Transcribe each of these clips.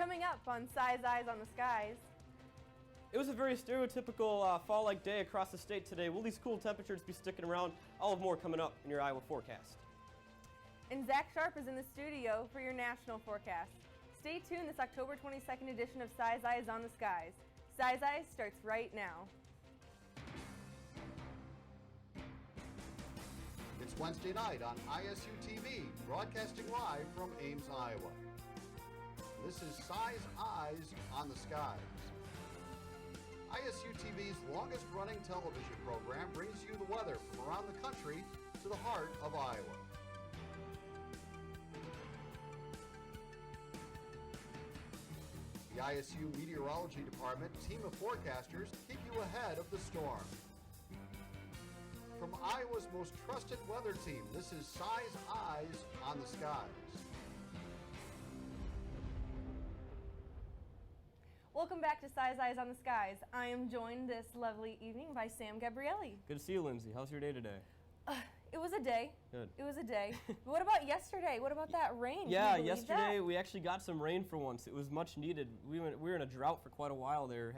Coming up on Size Eyes on the Skies. It was a very stereotypical fall-like day across the state today. Will these cool temperatures be sticking around? All of more coming up in your Iowa forecast. And Zach Sharpe is in the studio for your national forecast. Stay tuned this October 22nd edition of Size Eyes on the Skies. Size Eyes starts right now. It's Wednesday night on ISU TV, broadcasting live from Ames, Iowa. This is Size Eyes on the Skies. ISU TV's longest-running television program brings you the weather from around the country to the heart of Iowa. The ISU Meteorology Department team of forecasters keep you ahead of the storm. From Iowa's most trusted weather team, this is Size Eyes on the Skies. Welcome back to Size Eyes on the Skies. I am joined this lovely evening by Sam Gabrielli. Good to see you, Lindsay. How's your day today? It was a day. Good. It was a day. But what about yesterday? What about that rain? Yeah, Can you believe yesterday that? we actually got some rain for once. It was much needed. We were in a drought for quite a while there,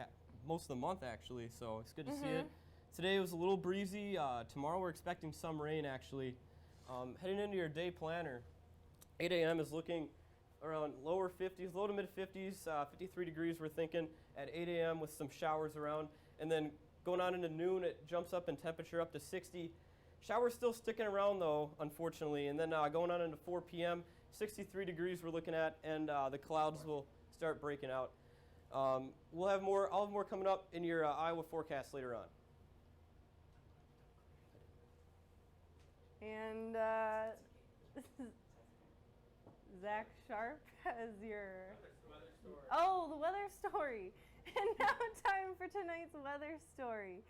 most of the month actually, so it's good to see it. Today was a little breezy. Tomorrow we're expecting some rain actually. Heading into your day planner, 8 a.m. is looking around lower 50s, low to mid 50s, 53 degrees we're thinking at 8 a.m. with some showers around. And then going on into noon, it jumps up in temperature up to 60. Showers still sticking around though, unfortunately. And then going on into 4 p.m., 63 degrees we're looking at, and the clouds will start breaking out. We'll have more. I'll have more coming up in your Iowa forecast later on. And Zach Sharpe has your Weather story. Oh, the weather story. And now time for tonight's weather story.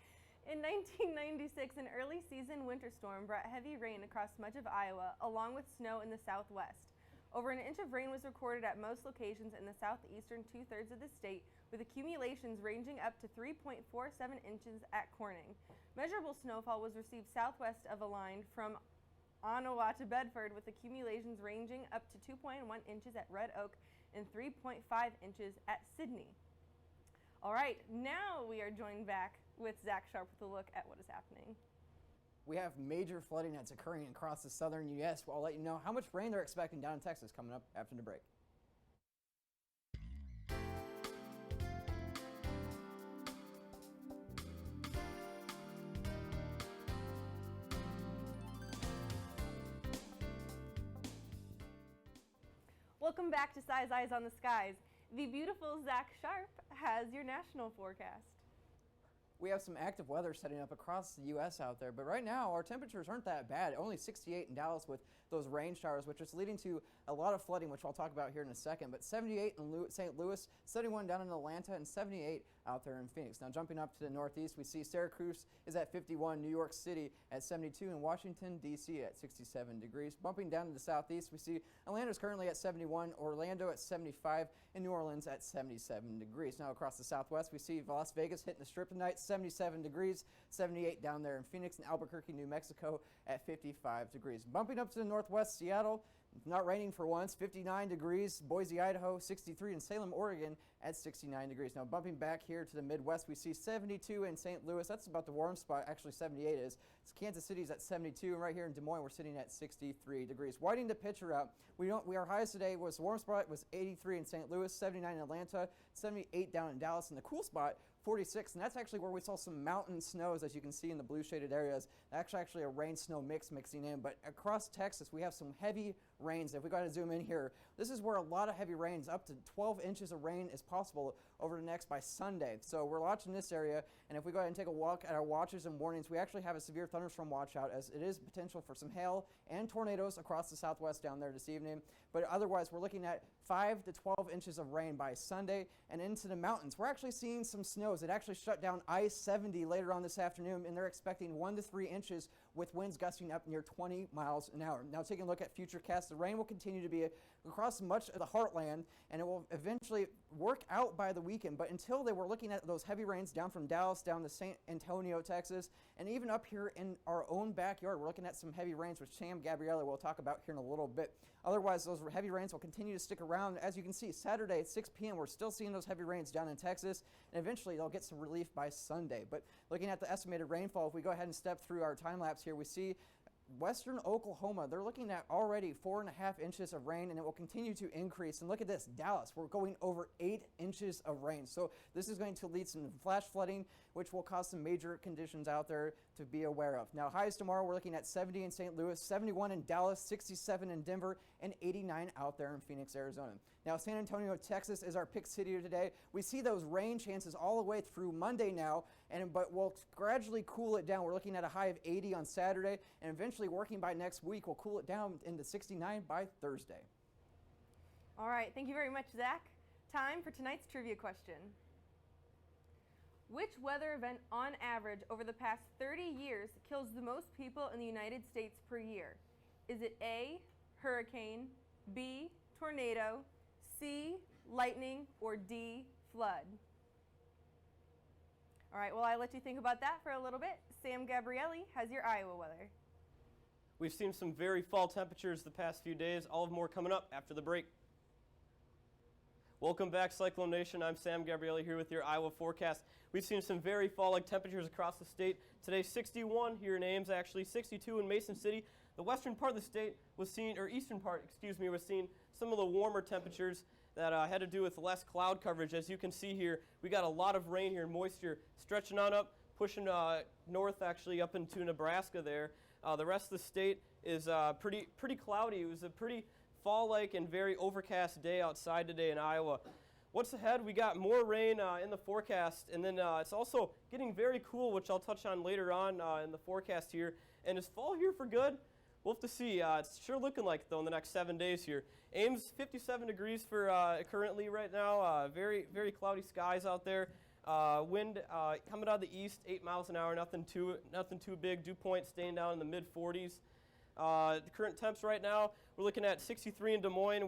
In 1996, an early season winter storm brought heavy rain across much of Iowa, along with snow in the southwest. Over an inch of rain was recorded at most locations in the southeastern two-thirds of the state, with accumulations ranging up to 3.47 inches at Corning. Measurable snowfall was received southwest of a line from Ottawa to Bedford, with accumulations ranging up to 2.1 inches at Red Oak and 3.5 inches at Sydney. All right, now we are joined back with Zach Sharpe with a look at what is happening. We have major flooding that's occurring across the southern U.S. I'll let you know how much rain they're expecting down in Texas coming up after the break. Welcome back to Size Eyes on the Skies. The beautiful Zach Sharpe has your national forecast. We have some active weather setting up across the U.S. out there, but right now our temperatures aren't that bad. Only 68 in Dallas with those rain showers, which is leading to a lot of flooding, which I'll talk about here in a second. But 78 in St. Louis, 71 down in Atlanta, and 78 out there in Phoenix. Now jumping up to the northeast, we see Syracuse is at 51, New York City at 72, and Washington, D.C. at 67 degrees. Bumping down to the southeast, we see Atlanta's currently at 71, Orlando at 75, and New Orleans at 77 degrees. Now across the southwest, we see Las Vegas hitting the strip tonight, 77 degrees, 78 down there in Phoenix, and Albuquerque, New Mexico at 55 degrees. Bumping up to the northwest, Seattle, not raining for once, 59 degrees, Boise, Idaho, 63, and Salem, Oregon at 69 degrees. Now bumping back here to the Midwest, we see 72 in St. Louis. That's about the warm spot, actually 78 is. It's Kansas City's at 72, and right here in Des Moines, we're sitting at 63 degrees. Widening the picture out, our highest today was the warm spot was 83 in St. Louis, 79 in Atlanta, 78 down in Dallas, and the cool spot 46, and that's actually where we saw some mountain snows, as you can see in the blue shaded areas. Actually a rain snow mix mixing in, but across Texas we have some heavy rains. If we go to zoom in here, this is where a lot of heavy rains, up to 12 inches of rain is possible over the next by Sunday. So we're watching this area, and if we go ahead and take a walk at our watches and warnings, we actually have a severe thunderstorm watch out, as it is potential for some hail and tornadoes across the southwest down there this evening. But otherwise, we're looking at 5 to 12 inches of rain by Sunday, and into the mountains. We're actually seeing some snows. It actually shut down I-70 later on this afternoon, and they're expecting 1 to 3 inches with winds gusting up near 20 miles an hour. Now taking a look at futurecasts, the rain will continue to be across much of the heartland, and it will eventually work out by the weekend. But until then, we're looking at those heavy rains down from Dallas down to San Antonio, Texas, and even up here in our own backyard. We're looking at some heavy rains, which Sam Gabrielli will talk about here in a little bit. Otherwise, those heavy rains will continue to stick around. As you can see, Saturday at 6 p.m., we're still seeing those heavy rains down in Texas, and eventually they'll get some relief by Sunday. But looking at the estimated rainfall, if we go ahead and step through our time lapse here, we see western Oklahoma, they're looking at already 4.5 inches of rain, and it will continue to increase. And look at this, Dallas, we're going over 8 inches of rain. So this is going to lead to some flash flooding, which will cause some major conditions out there to be aware of. Now, highs tomorrow, we're looking at 70 in St. Louis, 71 in Dallas, 67 in Denver, and 89 out there in Phoenix, Arizona. Now, San Antonio, Texas is our pick city today. We see those rain chances all the way through Monday now, but we'll gradually cool it down. We're looking at a high of 80 on Saturday, and eventually working by next week, we'll cool it down into 69 by Thursday. All right, thank you very much, Zach. Time for tonight's trivia question. Which weather event on average over the past 30 years kills the most people in the United States per year? Is it A, hurricane, B, tornado, C, lightning, or D, flood? All right, well, I let you think about that for a little bit. Sam Gabrielli has your Iowa weather. We've seen some very fall temperatures the past few days. All of more coming up after the break. Welcome back, Cyclone Nation. I'm Sam Gabrielli here with your Iowa forecast. We've seen some very fall-like temperatures across the state. Today, 61 here in Ames, actually 62 in Mason City. The western part of the state was seeing, or eastern part, was seeing some of the warmer temperatures that had to do with less cloud coverage. As you can see here, we got a lot of rain here, moisture stretching on up, pushing north actually up into Nebraska there. The rest of the state is pretty cloudy. It was a pretty fall-like and very overcast day outside today in Iowa. What's ahead? We got more rain in the forecast, and then it's also getting very cool, which I'll touch on later on in the forecast here. And is fall here for good? We'll have to see. It's sure looking like, though, in the next 7 days here. Ames, 57 degrees for currently right now. Very, very cloudy skies out there. Wind coming out of the east, 8 miles an hour, nothing too big. Dew point staying down in the mid-40s. The current temps right now, we're looking at 63 in Des Moines.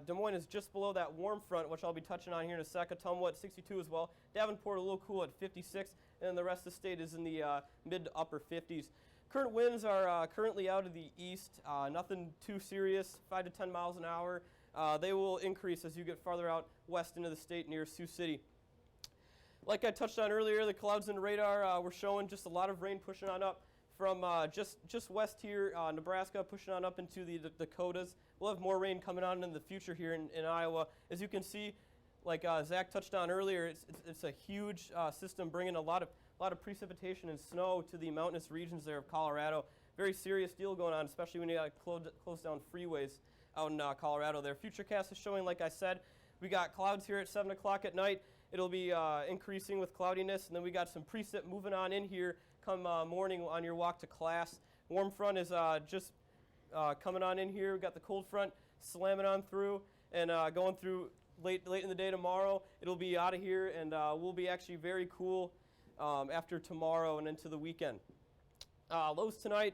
Des Moines is just below that warm front, which I'll be touching on here in a second. Ottumwa at 62 as well. Davenport a little cool at 56, and then the rest of the state is in the mid to upper 50s. Current winds are currently out of the east. Nothing too serious, 5 to 10 miles an hour. They will increase as you get farther out west into the state near Sioux City. Like I touched on earlier, the clouds in the radar were showing just a lot of rain pushing on up from just west here, Nebraska, pushing on up into the Dakotas. We'll have more rain coming on in the future here in Iowa. As you can see, like Zach touched on earlier, it's a huge system bringing a lot of precipitation and snow to the mountainous regions there of Colorado. Very serious deal going on, especially when you got to close down freeways out in Colorado there. Futurecast is showing, like I said, we got clouds here at 7 o'clock at night. It'll be increasing with cloudiness, and then we got some precip moving on in here come morning on your walk to class. Warm front is just coming on in here. We got the cold front slamming on through and going through late in the day tomorrow. It'll be out of here, and we'll be actually very cool after tomorrow and into the weekend. Lows tonight,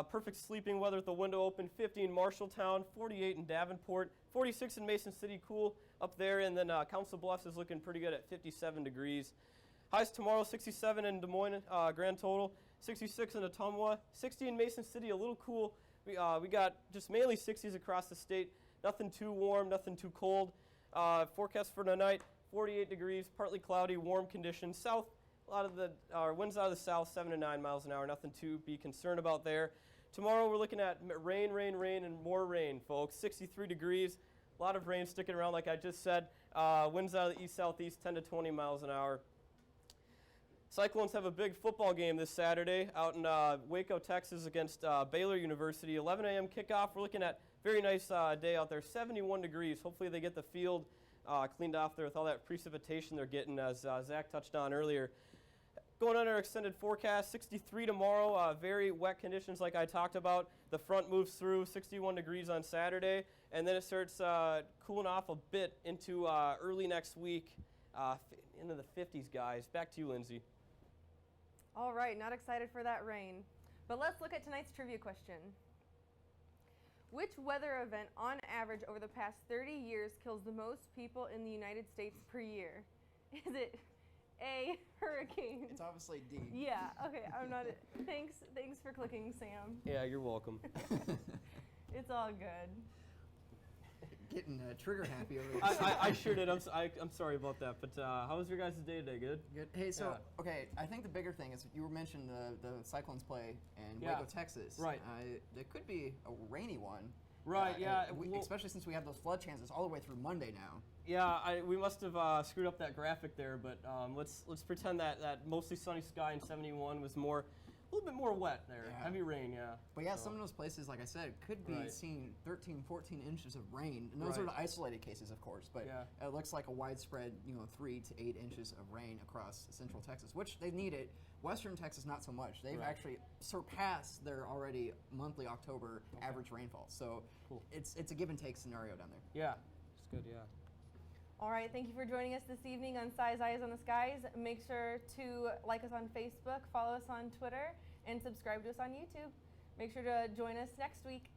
perfect sleeping weather with the window open, 50 in Marshalltown, 48 in Davenport, 46 in Mason City, cool up there, and then Council Bluffs is looking pretty good at 57 degrees. Highs tomorrow, 67 in Des Moines, grand total, 66 in Ottumwa, 60 in Mason City, a little cool. We got just mainly 60s across the state, nothing too warm, nothing too cold. Forecast for tonight, 48 degrees, partly cloudy, warm conditions. South, a lot of the winds out of the south, 7 to 9 miles an hour, nothing to be concerned about there. Tomorrow we're looking at rain, and more rain, folks. 63 degrees, a lot of rain sticking around like I just said. Winds out of the east-southeast, 10 to 20 miles an hour. Cyclones have a big football game this Saturday out in Waco, Texas against Baylor University. 11 a.m. kickoff. We're looking at very nice day out there, 71 degrees. Hopefully they get the field cleaned off there with all that precipitation they're getting, as Zach touched on earlier. Going on our extended forecast, 63 tomorrow, very wet conditions like I talked about. The front moves through, 61 degrees on Saturday, and then it starts cooling off a bit into early next week, into the 50s, guys. Back to you, Lindsay. All right, not excited for that rain. But let's look at tonight's trivia question. Which weather event, on average, over the past 30 years kills the most people in the United States per year? Is it A, hurricane? It's obviously D. Yeah, okay, I'm not. Thanks for clicking, Sam. Yeah, you're welcome. It's all good. Getting trigger happy over there. I sure did. I'm sorry about that. But how was your guys' day today? Good? Good. Hey, so, Yeah. okay, I think the bigger thing is you mentioned the Cyclones play in Yeah. Waco, Texas. Right. There could be a rainy one. Right, yeah. Well- especially since we have those flood chances all the way through Monday now. Yeah, we must have screwed up that graphic there, but let's pretend that mostly sunny sky in 71 was a little bit more wet there. Yeah. Heavy rain, yeah. But yeah, So- some of those places, like I said, could be Right. seeing 13, 14 inches of rain. And those are Right. the isolated cases, of course. But Yeah. it looks like a widespread, 3 to 8 inches of rain across central Texas, which they need it. Western Texas, not so much. They've Right. actually surpassed their already monthly October average rainfall. So Cool. it's a give and take scenario down there. Yeah, it's good, yeah. All right, thank you for joining us this evening on Size Eyes on the Skies. Make sure to like us on Facebook, follow us on Twitter, and subscribe to us on YouTube. Make sure to join us next week.